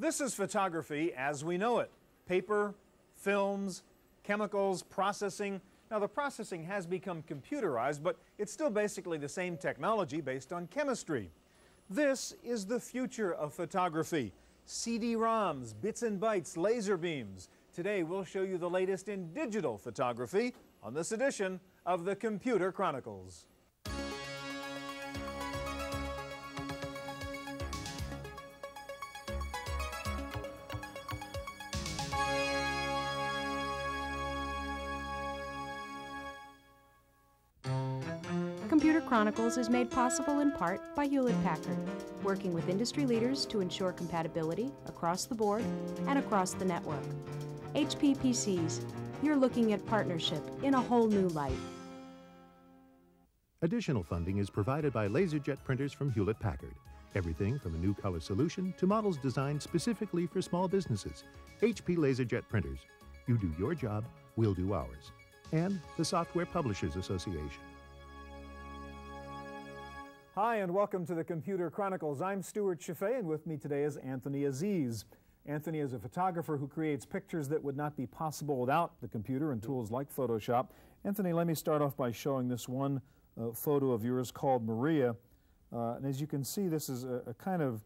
This is photography as we know it. Paper, films, chemicals, processing. Now the processing has become computerized, but it's still basically the same technology based on chemistry. This is the future of photography. CD-ROMs, bits and bytes, laser beams. Today we'll show you the latest in digital photography on this edition of the Computer Chronicles. Computer Chronicles is made possible in part by Hewlett-Packard, working with industry leaders to ensure compatibility across the board and across the network. HP PCs, you're looking at partnership in a whole new light. Additional funding is provided by LaserJet printers from Hewlett-Packard. Everything from a new color solution to models designed specifically for small businesses. HP LaserJet printers. You do your job, we'll do ours. And the Software Publishers Association. Hi, and welcome to the Computer Chronicles. I'm Stewart Cheifet, and with me today is Anthony Aziz. Anthony is a photographer who creates pictures that would not be possible without the computer and tools like Photoshop. Anthony, let me start off by showing this one photo of yours called Maria. And as you can see, this is a kind of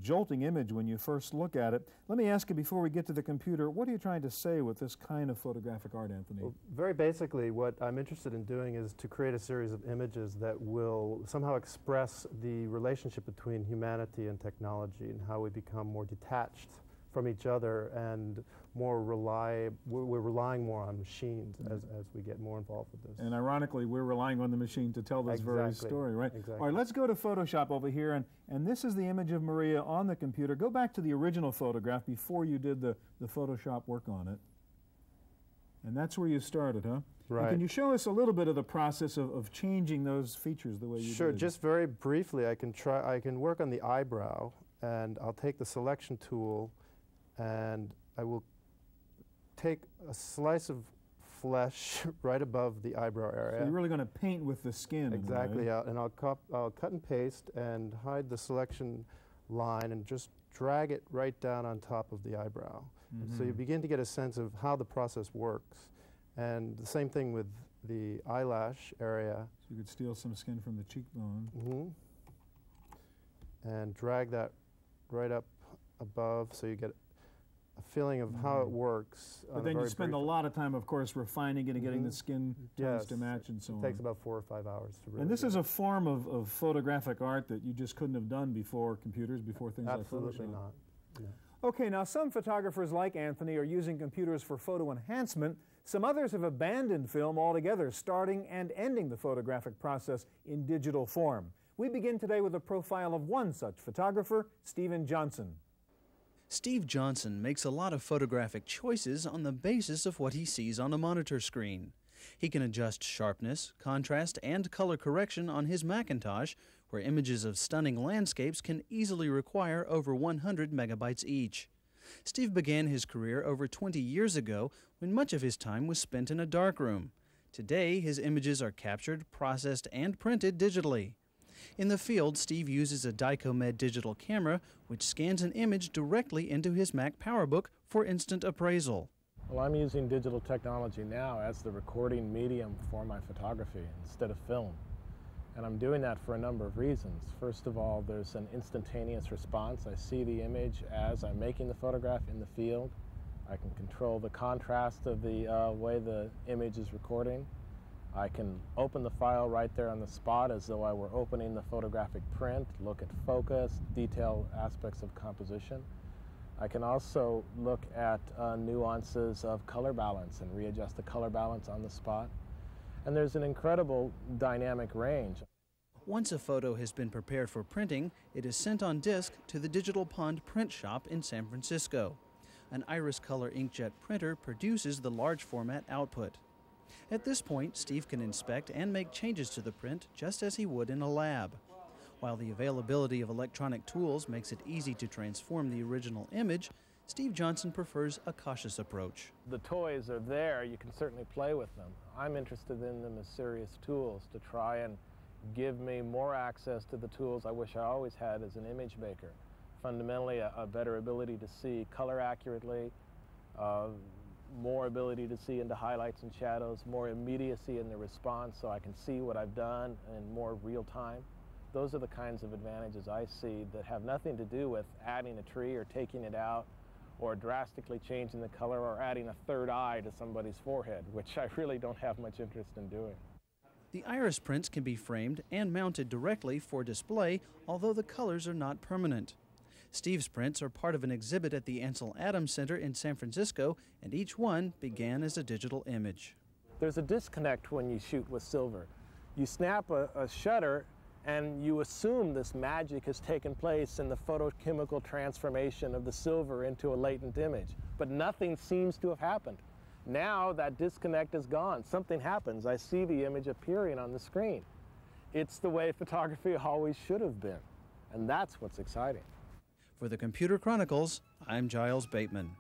jolting image when you first look at it. Let me ask you, before we get to the computer, what are you trying to say with this kind of photographic art, Anthony? Well, very basically, what I'm interested in doing is to create a series of images that will somehow express the relationship between humanity and technology and how we become more detached from each other and more we're relying more on machines as we get more involved with this. And ironically, we're relying on the machine to tell this very story, right? Exactly. All right, let's go to Photoshop over here, and this is the image of Maria on the computer. Go back to the original photograph before you did the Photoshop work on it. And that's where you started, huh? Right. And can you show us a little bit of the process of changing those features the way you did? Sure, just very briefly, I can work on the eyebrow, and I'll take the selection tool and I will take a slice of flesh right above the eyebrow area. So you're really going to paint with the skin. Exactly, and I'll cut and paste and hide the selection line and just drag it right down on top of the eyebrow. So you begin to get a sense of how the process works. And the same thing with the eyelash area. So you could steal some skin from the cheekbone. And drag that right up above so you get a feeling of how it works. But then you spend a lot of time, of course, refining it and getting the skin tones to match and so on. It takes about 4 or 5 hours to really. And this is a form of photographic art that you just couldn't have done before computers, before things like Photoshop. Absolutely not. No. Okay, now some photographers like Anthony are using computers for photo enhancement. Some others have abandoned film altogether, starting and ending the photographic process in digital form. We begin today with a profile of one such photographer, Stephen Johnson. Steve Johnson makes a lot of photographic choices on the basis of what he sees on a monitor screen. He can adjust sharpness, contrast, and color correction on his Macintosh, where images of stunning landscapes can easily require over 100 megabytes each. Steve began his career over 20 years ago when much of his time was spent in a darkroom. Today, his images are captured, processed, and printed digitally. In the field, Steve uses a Dicomed digital camera, which scans an image directly into his Mac PowerBook for instant appraisal. Well, I'm using digital technology now as the recording medium for my photography instead of film. And I'm doing that for a number of reasons. First of all, there's an instantaneous response. I see the image as I'm making the photograph in the field. I can control the contrast of the way the image is recording. I can open the file right there on the spot as though I were opening the photographic print, look at focus, detail aspects of composition. I can also look at nuances of color balance and readjust the color balance on the spot. And there's an incredible dynamic range. Once a photo has been prepared for printing, it is sent on disk to the Digital Pond print shop in San Francisco. An Iris Color inkjet printer produces the large format output. At this point, Steve can inspect and make changes to the print just as he would in a lab. While the availability of electronic tools makes it easy to transform the original image, Steve Johnson prefers a cautious approach. The toys are there, you can certainly play with them. I'm interested in them as serious tools to try and give me more access to the tools I wish I always had as an image maker. Fundamentally, a better ability to see color accurately, more ability to see into highlights and shadows, more immediacy in the response so I can see what I've done in more real time. Those are the kinds of advantages I see that have nothing to do with adding a tree or taking it out or drastically changing the color or adding a third eye to somebody's forehead, which I really don't have much interest in doing. The iris prints can be framed and mounted directly for display, although the colors are not permanent. Steve's prints are part of an exhibit at the Ansel Adams Center in San Francisco, and each one began as a digital image. There's a disconnect when you shoot with silver. You snap a shutter and you assume this magic has taken place in the photochemical transformation of the silver into a latent image, but nothing seems to have happened. Now that disconnect is gone. Something happens. I see the image appearing on the screen. It's the way photography always should have been, and that's what's exciting. For the Computer Chronicles, I'm Giles Bateman.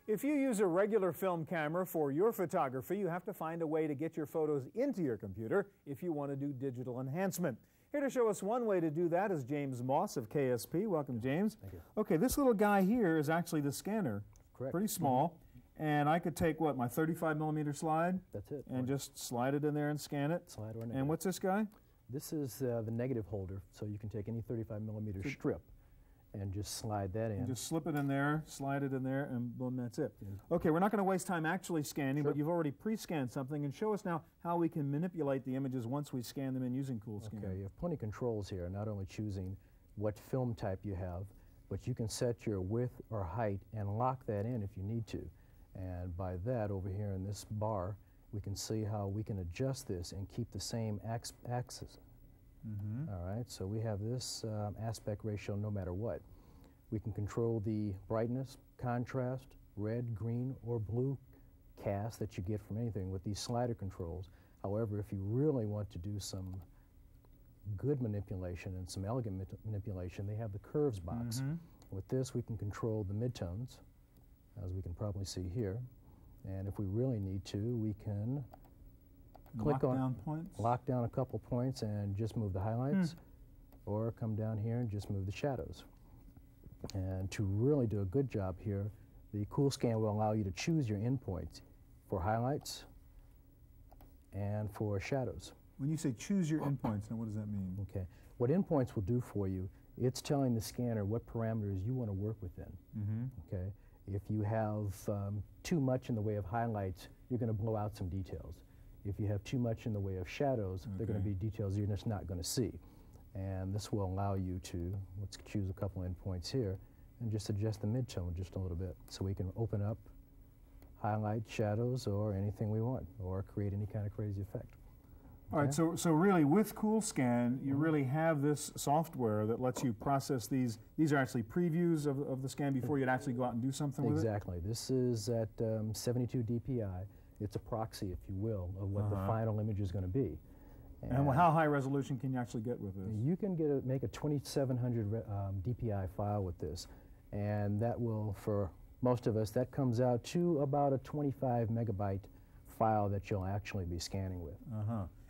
If you use a regular film camera for your photography, you have to find a way to get your photos into your computer if you want to do digital enhancement. Here to show us one way to do that is James Moss of KSP. Welcome, James. Thank you. Okay, this little guy here is actually the scanner. Correct. Pretty small. And I could take, what, my 35mm slide? That's it. And just slide it in there and scan it? Slide or negative. And what's this guy? This is the negative holder, so you can take any 35mm strip and just slide that in. And just slip it in there, slide it in there, and boom, that's it. Okay, we're not going to waste time actually scanning, but you've already pre-scanned something, and show us now how we can manipulate the images once we scan them in using CoolScan. Okay, you have plenty of controls here, not only choosing what film type you have, but you can set your width or height and lock that in if you need to. And by that, over here in this bar, we can see how we can adjust this and keep the same axis. All right, so we have this aspect ratio no matter what. We can control the brightness, contrast, red, green, or blue cast that you get from anything with these slider controls. However, if you really want to do some good manipulation and some elegant manipulation, they have the curves box. With this, we can control the midtones, as we can probably see here. And if we really need to, we can click on lock down a couple points and just move the highlights, or come down here and just move the shadows. And to really do a good job here, the CoolScan will allow you to choose your endpoints for highlights and for shadows. When you say choose your endpoints, now what does that mean? Okay, what endpoints will do for you, it's telling the scanner what parameters you want to work within. Okay, if you have too much in the way of highlights, you're going to blow out some details. If you have too much in the way of shadows, they're going to be details you're just not going to see. And this will allow you to, let's choose a couple endpoints here, and just adjust the midtone just a little bit. So we can open up highlights, shadows, or anything we want, or create any kind of crazy effect. All right, so really with CoolScan, you really have this software that lets you process these. These are actually previews of the scan before you'd actually go out and do something with it? Exactly. This is at 72 DPI. It's a proxy, if you will, of what the final image is going to be. And how high resolution can you actually get with this? You can make a 2700 DPI file with this, and that will, for most of us, that comes out to about a 25 megabyte file that you'll actually be scanning with.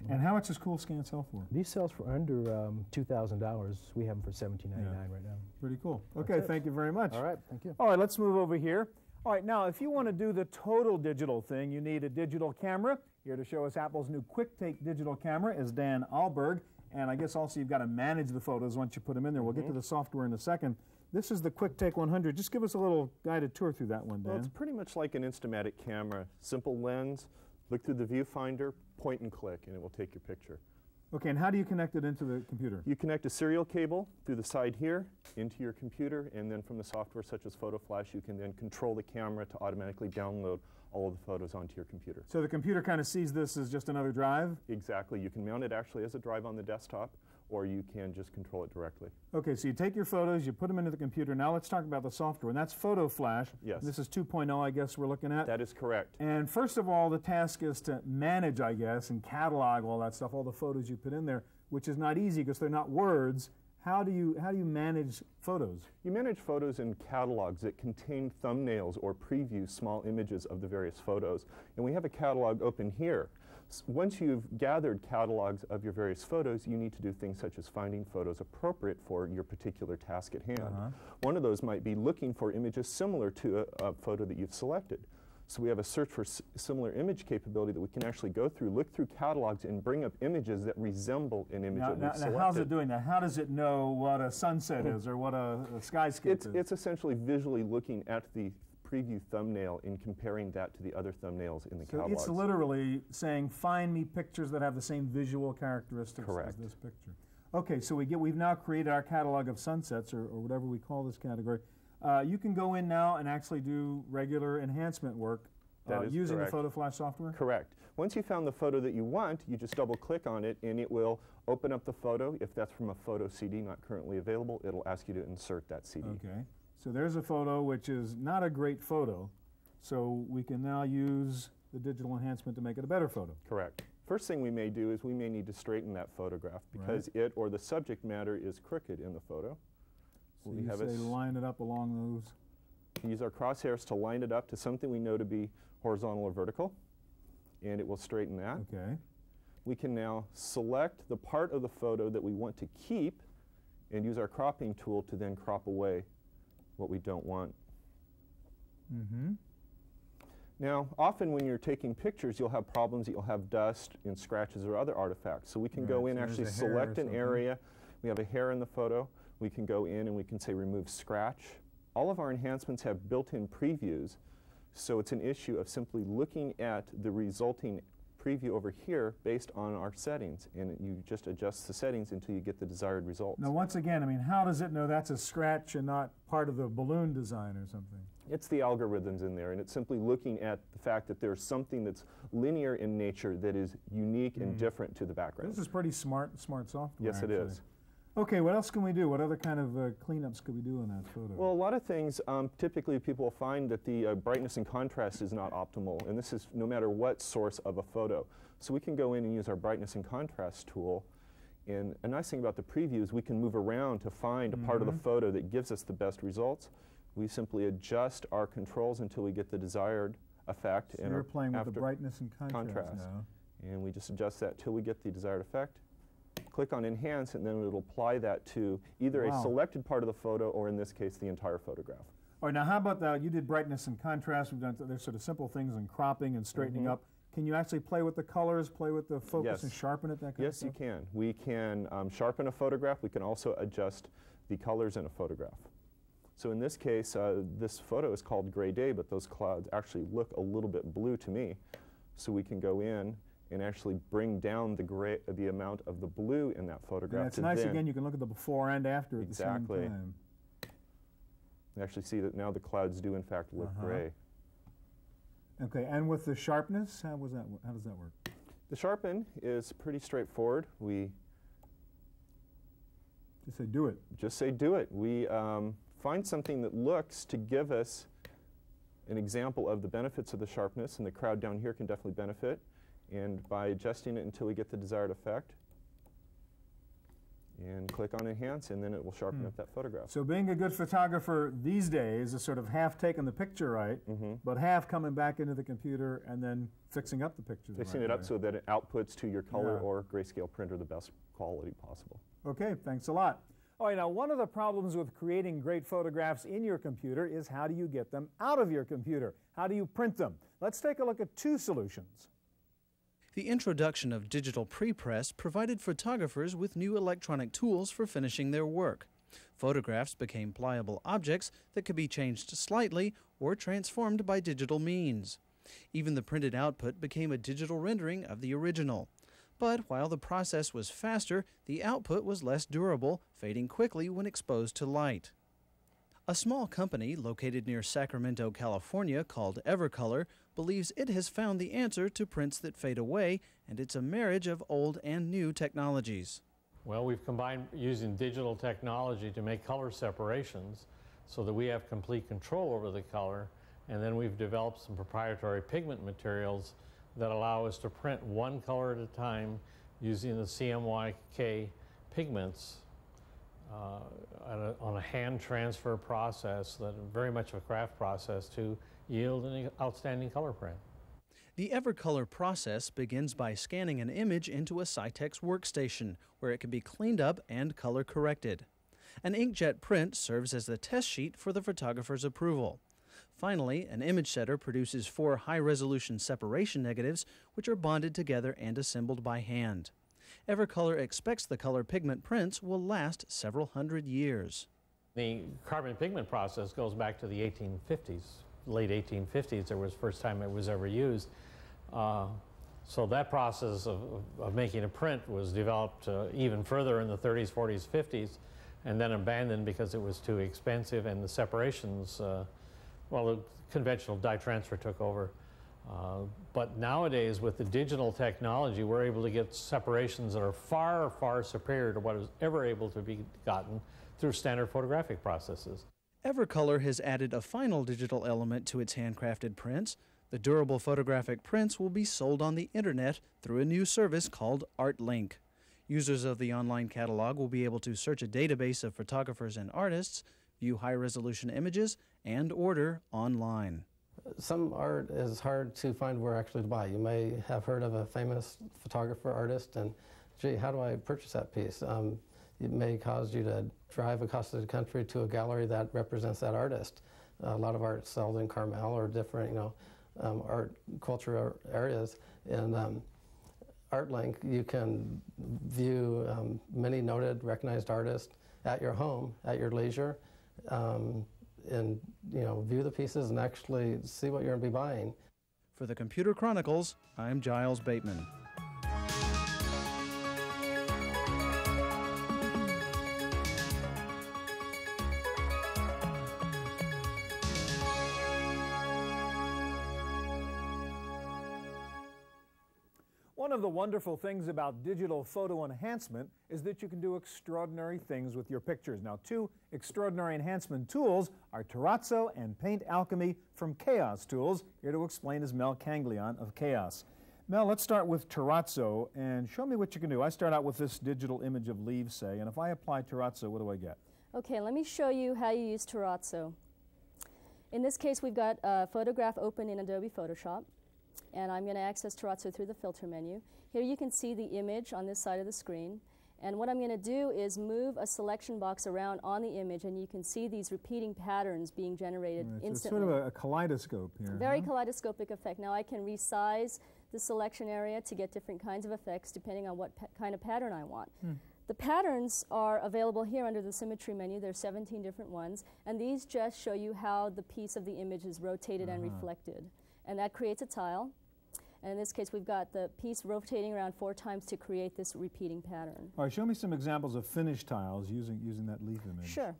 And how much does CoolScan sell for? These sells for under $2,000. We have them for $17.99 right now. Pretty cool. Okay, thank you very much. All right, thank you. All right, let's move over here. All right, now if you want to do the total digital thing, you need a digital camera. Here to show us Apple's new QuickTake digital camera is Dan Alberg. And I guess also you've got to manage the photos once you put them in there. We'll get to the software in a second. This is the QuickTake 100. Just give us a little guided tour through that one, Dan. Well, it's pretty much like an Instamatic camera. Simple lens, look through the viewfinder, point and click, and it will take your picture. Okay, and how do you connect it into the computer? You connect a serial cable through the side here into your computer, and then from the software such as PhotoFlash, you can then control the camera to automatically download all of the photos onto your computer. So the computer kind of sees this as just another drive? Exactly. You can mount it actually as a drive on the desktop, or you can just control it directly. Okay, so you take your photos, you put them into the computer. Now let's talk about the software, and that's PhotoFlash. Yes. This is 2.0, I guess we're looking at. That is correct. And first of all, the task is to manage, I guess, and catalog all that stuff, all the photos you put in there, which is not easy because they're not words. How do you manage photos? You manage photos in catalogs that contain thumbnails or preview small images of the various photos. And we have a catalog open here. Once you've gathered catalogs of your various photos, you need to do things such as finding photos appropriate for your particular task at hand. One of those might be looking for images similar to a photo that you've selected. So we have a search for similar image capability that we can actually go through, look through catalogs, and bring up images that resemble an image that we've selected. Now, how's it doing that? How does it know what a sunset is or what a skyscape is? It's essentially visually looking at the preview thumbnail and comparing that to the other thumbnails in the catalogs. It's literally saying, find me pictures that have the same visual characteristics as this picture. Okay, so we've now created our catalog of sunsets, or whatever we call this category. You can go in now and actually do regular enhancement work using the Photo Flash software? Correct. Once you found the photo that you want, you just double-click on it, and it will open up the photo. If that's from a photo CD not currently available, it'll ask you to insert that CD. Okay. So there's a photo which is not a great photo, so we can now use the digital enhancement to make it a better photo. Correct. First thing we may do is we may need to straighten that photograph because it or the subject matter is crooked in the photo. So you say line it up along those. Use our crosshairs to line it up to something we know to be horizontal or vertical, and it will straighten that. Okay. We can now select the part of the photo that we want to keep and use our cropping tool to then crop away what we don't want. Now, often when you're taking pictures, you'll have problems. You'll have dust and scratches or other artifacts. So we can go in and actually select an area. We have a hair in the photo. We can go in and we can say remove scratch. All of our enhancements have built-in previews, so it's an issue of simply looking at the resulting preview over here based on our settings, and you just adjust the settings until you get the desired results. Now, once again, I mean, how does it know that's a scratch and not part of the balloon design or something? It's the algorithms in there, and it's simply looking at the fact that there's something that's linear in nature that is unique and different to the background. This is pretty smart software. Yes, it is. Okay, what else can we do? What other kind of cleanups could we do in that photo? Well, a lot of things. Typically, people will find that the brightness and contrast is not optimal, and this is no matter what source of a photo. So we can go in and use our brightness and contrast tool. And a nice thing about the preview is we can move around to find a part of the photo that gives us the best results. We simply adjust our controls until we get the desired effect. So you're playing with the brightness and contrast now. And we just adjust that till we get the desired effect. Click on Enhance, and then it'll apply that to either a selected part of the photo or, in this case, the entire photograph. All right, now how about that? You did brightness and contrast. We've done there's sort of simple things in cropping and straightening up. Can you actually play with the colors, play with the focus, and sharpen it, that kind of stuff? Yes, you can. We can sharpen a photograph. We can also adjust the colors in a photograph. So in this case, this photo is called Gray Day, but those clouds actually look a little bit blue to me. So we can go in and actually bring down the amount of the blue in that photograph. And it's nice, again, you can look at the before and after at the same time. You actually see that now the clouds do, in fact, look gray. Okay, and with the sharpness, how does that work? The sharpen is pretty straightforward. We just say do it. Just say do it. We find something that looks to give us an example of the benefits of the sharpness, and the crowd down here can definitely benefit. And by adjusting it until we get the desired effect, and click on Enhance, and then it will sharpen up that photograph. So being a good photographer these days is sort of half taking the picture right, but half coming back into the computer and then fixing up the picture. Fixing it up so that it outputs to your color or grayscale printer the best quality possible. Okay, thanks a lot. All right, now one of the problems with creating great photographs in your computer is how do you get them out of your computer? How do you print them? Let's take a look at two solutions. The introduction of digital prepress provided photographers with new electronic tools for finishing their work. Photographs became pliable objects that could be changed slightly or transformed by digital means. Even the printed output became a digital rendering of the original. But while the process was faster, the output was less durable, fading quickly when exposed to light. A small company located near Sacramento, California, called Evercolor, believes it has found the answer to prints that fade away, and it's a marriage of old and new technologies. Well, we've combined using digital technology to make color separations so that we have complete control over the color, and then we've developed some proprietary pigment materials that allow us to print one color at a time using the CMYK pigments on a hand transfer process, that very much a craft process, to yield an outstanding color print. The EverColor process begins by scanning an image into a Cytex workstation, where it can be cleaned up and color corrected. An inkjet print serves as the test sheet for the photographer's approval. Finally, an image setter produces 4 high-resolution separation negatives, which are bonded together and assembled by hand. EverColor expects the color pigment prints will last several hundred years. The carbon pigment process goes back to the 1850s, late 1850s. There was the first time it was ever used. So that process of making a print was developed even further in the 30s, 40s, 50s, and then abandoned because it was too expensive, and the separations, well, the conventional dye transfer took over. But nowadays, with the digital technology, we're able to get separations that are far, far superior to what is ever able to be gotten through standard photographic processes. EverColor has added a final digital element to its handcrafted prints. The durable photographic prints will be sold on the internet through a new service called ArtLink. Users of the online catalog will be able to search a database of photographers and artists, view high-resolution images, and order online. Some art is hard to find where actually to buy. You may have heard of a famous photographer, artist, and gee, how do I purchase that piece? It may cause you to drive across the country to a gallery that represents that artist. A lot of art sells in Carmel or different, art culture areas. And ArtLink, you can view many noted, recognized artists at your home, at your leisure, and view the pieces and actually see what you're going to be buying. For the Computer Chronicles, I'm Giles Bateman. One of the wonderful things about digital photo enhancement is that you can do extraordinary things with your pictures. Now, 2 extraordinary enhancement tools are Terrazzo and Paint Alchemy from Chaos Tools. Here to explain is Mel Canglion of Chaos. Mel, let's start with Terrazzo and show me what you can do. I start out with this digital image of leaves, say, and if I apply Terrazzo, what do I get? Okay, let me show you how you use Terrazzo. In this case, we've got a photograph open in Adobe Photoshop, and I'm going to access Terrazzo through the filter menu. Here you can see the image on this side of the screen, and what I'm going to do is move a selection box around on the image, and you can see these repeating patterns being generated instantly. It's sort of a kaleidoscope here. Very kaleidoscopic effect. Now I can resize the selection area to get different kinds of effects depending on what kind of pattern I want. The patterns are available here under the symmetry menu. There are 17 different ones, and these just show you how the piece of the image is rotated and reflected. And that creates a tile. And in this case, we've got the piece rotating around 4 times to create this repeating pattern. All right, show me some examples of finished tiles using that leaf image. Sure.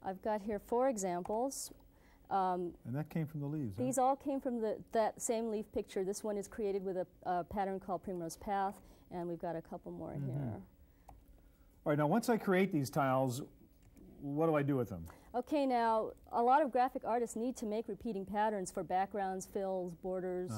I've got here 4 examples. And that came from the leaves, These all came from that same leaf picture. This one is created with a pattern called Primrose Path, and we've got a couple more in here. All right, now once I create these tiles, what do I do with them? Okay, now a lot of graphic artists need to make repeating patterns for backgrounds, fills, borders,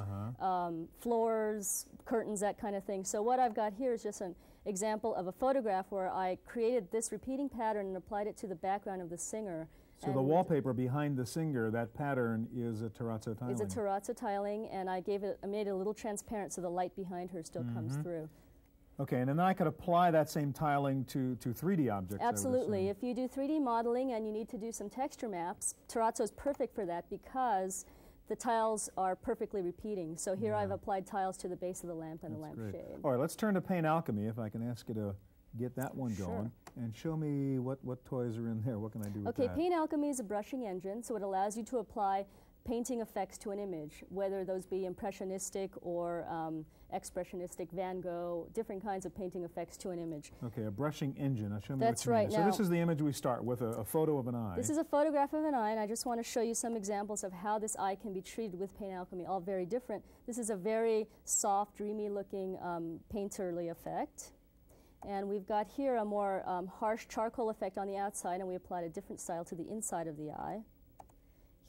floors, curtains, that kind of thing. So what I've got here is just an example of a photograph where I created this repeating pattern and applied it to the background of the singer. So the wallpaper behind the singer, that pattern is a terrazzo tiling. It's a terrazzo tiling, and I made it a little transparent so the light behind her still comes through. Okay, and then I could apply that same tiling to 3D objects. Absolutely. If you do 3D modeling and you need to do some texture maps, Terrazzo is perfect for that because the tiles are perfectly repeating. So here I've applied tiles to the base of the lamp and the lampshade. All right, let's turn to Paint Alchemy, if I can ask you to get that one going. And show me what toys are in there. What can I do with that? Okay, Paint Alchemy is a brushing engine, so it allows you to apply painting effects to an image, whether those be impressionistic or expressionistic, Van Gogh, different kinds of painting effects to an image. Okay, a brushing engine. Now show me That's what you right. mean. So this is the image we start with, a photo of an eye. This is a photograph of an eye, and I just want to show you some examples of how this eye can be treated with Paint Alchemy, all very different. This is a very soft, dreamy-looking painterly effect. And we've got here a more harsh charcoal effect on the outside, and we applied a different style to the inside of the eye.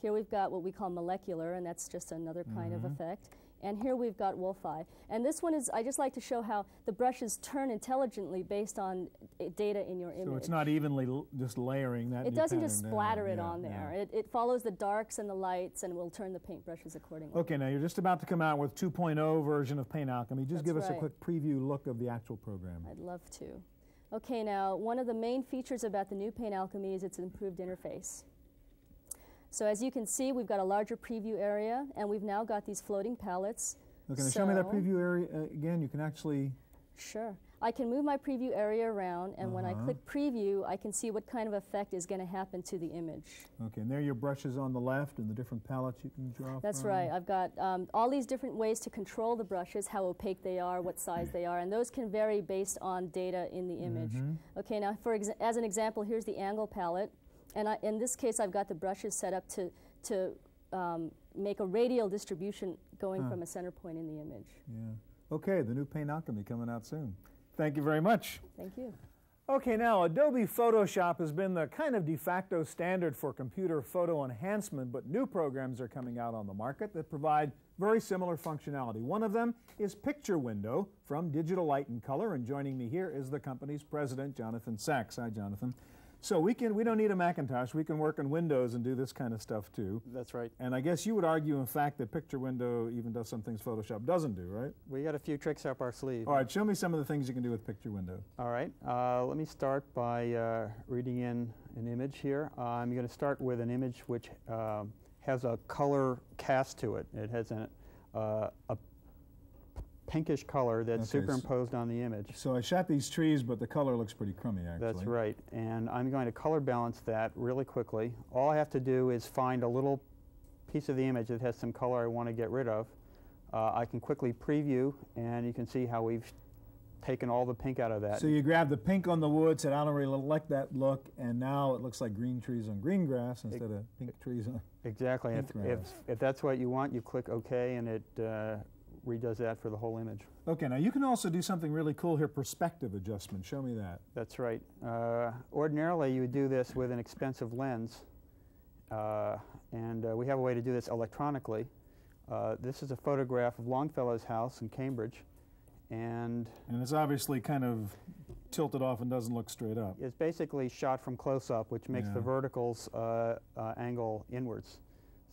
Here we've got what we call molecular, and that's just another kind of effect. And here we've got wolf eye. And this one is, I just like to show how the brushes turn intelligently based on data in your image. So it's not evenly just layering that. It doesn't just splatter it on there. It follows the darks and the lights and will turn the paint brushes accordingly. Okay, now you're just about to come out with 2.0 version of Paint Alchemy. Just give us a quick preview look of the actual program. I'd love to. Okay, now one of the main features about the new Paint Alchemy is its improved interface. So as you can see, we've got a larger preview area, and we've now got these floating palettes. Okay, now show me that preview area again. You can actually... Sure. I can move my preview area around, and when I click preview, I can see what kind of effect is going to happen to the image. Okay, and there are your brushes on the left and the different palettes you can draw That's from. right. I've got all these different ways to control the brushes, how opaque they are, what size they are, and those can vary based on data in the image. Okay, now as an example, here's the angle palette. And in this case, I've got the brushes set up to make a radial distribution going from a center point in the image. Yeah. Okay, the new Paint Alchemy coming out soon. Thank you very much. Thank you. Okay, now Adobe Photoshop has been the kind of de facto standard for computer photo enhancement, but new programs are coming out on the market that provide very similar functionality. One of them is Picture Window from Digital Light and Color, and joining me here is the company's president, Jonathan Sachs. Hi, Jonathan. So we don't need a Macintosh. We can work on Windows and do this kind of stuff too. That's right. And I guess you would argue, in fact, that Picture Window even does some things Photoshop doesn't do, right? We got a few tricks up our sleeve. All right, show me some of the things you can do with Picture Window. All right. Let me start by reading in an image here. I'm going to start with an image which has a color cast to it. It has a pinkish color that's superimposed on the image. So I shot these trees, but the color looks pretty crummy, actually. That's right. And I'm going to color balance that really quickly. All I have to do is find a little piece of the image that has some color I want to get rid of. I can quickly preview, and you can see how we've taken all the pink out of that. So you grab the pink on the wood, said, I don't really like that look, and now it looks like green trees on green grass instead of pink trees on exactly. pink grass. If that's what you want, you click OK, and it redoes that for the whole image. Okay, now you can also do something really cool here, perspective adjustment. Show me that. That's right. Ordinarily, you would do this with an expensive lens, and we have a way to do this electronically. This is a photograph of Longfellow's house in Cambridge, and it's obviously kind of tilted off and doesn't look straight up. It's basically shot from close-up, which makes the verticals angle inwards.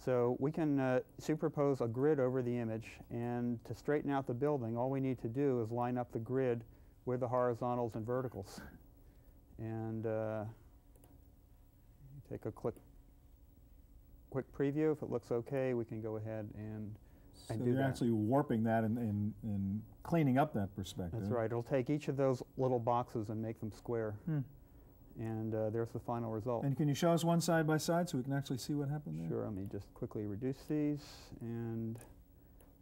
So we can superpose a grid over the image, and to straighten out the building, all we need to do is line up the grid with the horizontals and verticals. And take a quick preview. If it looks okay, we can go ahead and do that. So you're actually warping that and cleaning up that perspective. That's right. It'll take each of those little boxes and make them square. And there's the final result. And can you show us one side by side so we can actually see what happened there? Sure. Let me just quickly reduce these. And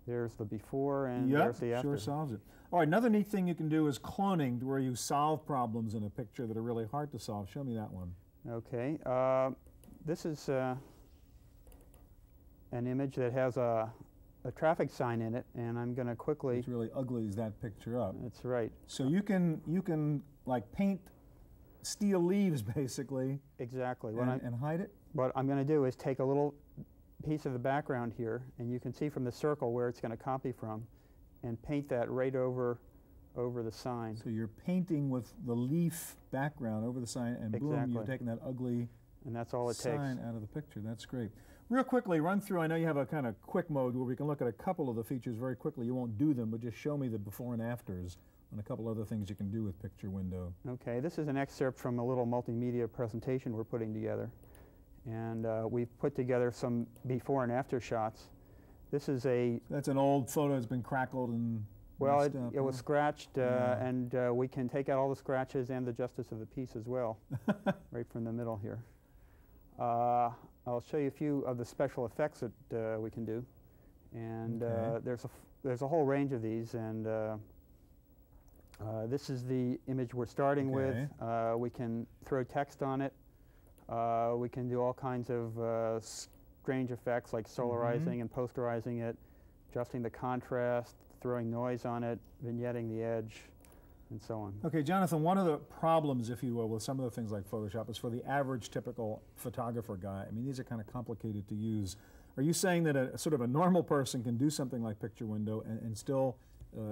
there's the before and there's the after. Sure solves it. All right, another neat thing you can do is cloning, where you solve problems in a picture that are really hard to solve. Show me that one. Okay. This is an image that has a traffic sign in it, and I'm going to quickly... It's really ugly as that picture up. That's right. So you can like paint steel leaves, basically. Exactly. And hide it? What I'm going to do is take a little piece of the background here, and you can see from the circle where it's going to copy from, and paint that right over the sign. So you're painting with the leaf background over the sign, and boom, you're taking that ugly and that's all it sign takes out of the picture. That's great. Real quickly, run through. I know you have a kind of quick mode where we can look at a couple of the features very quickly. You won't do them, but just show me the before and afters and a couple other things you can do with Picture Window. Okay, this is an excerpt from a little multimedia presentation we're putting together. And we've put together some before and after shots. This is a... That's an old photo that's been crackled and... Well, it was scratched, and we can take out all the scratches and the justice of the piece as well, right from the middle here. I'll show you a few of the special effects that we can do. And there's a whole range of these, and this is the image we're starting with. We can throw text on it. We can do all kinds of strange effects like solarizing and posterizing it, adjusting the contrast, throwing noise on it, vignetting the edge, and so on. Okay, Jonathan, one of the problems, if you will, with some of the things like Photoshop is for the average typical photographer guy. I mean, these are kind of complicated to use. Are you saying that a sort of a normal person can do something like picture window and still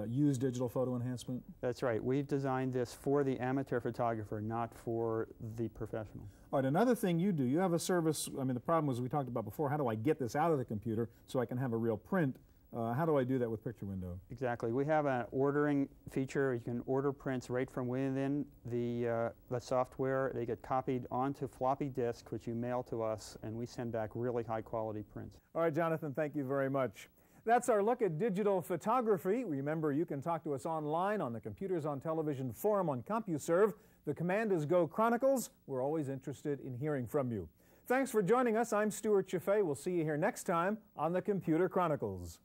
use digital photo enhancement? That's right. We've designed this for the amateur photographer, not for the professional. All right, another thing you do, you have a service. I mean, the problem was we talked about before, how do I get this out of the computer so I can have a real print? How do I do that with picture window? Exactly. We have an ordering feature. You can order prints right from within the software. They get copied onto floppy disk, which you mail to us, and we send back really high-quality prints. All right, Jonathan, thank you very much. That's our look at digital photography. Remember, you can talk to us online on the Computers on Television forum on CompuServe. The command is Go Chronicles. We're always interested in hearing from you. Thanks for joining us. I'm Stewart Cheifet. We'll see you here next time on the Computer Chronicles.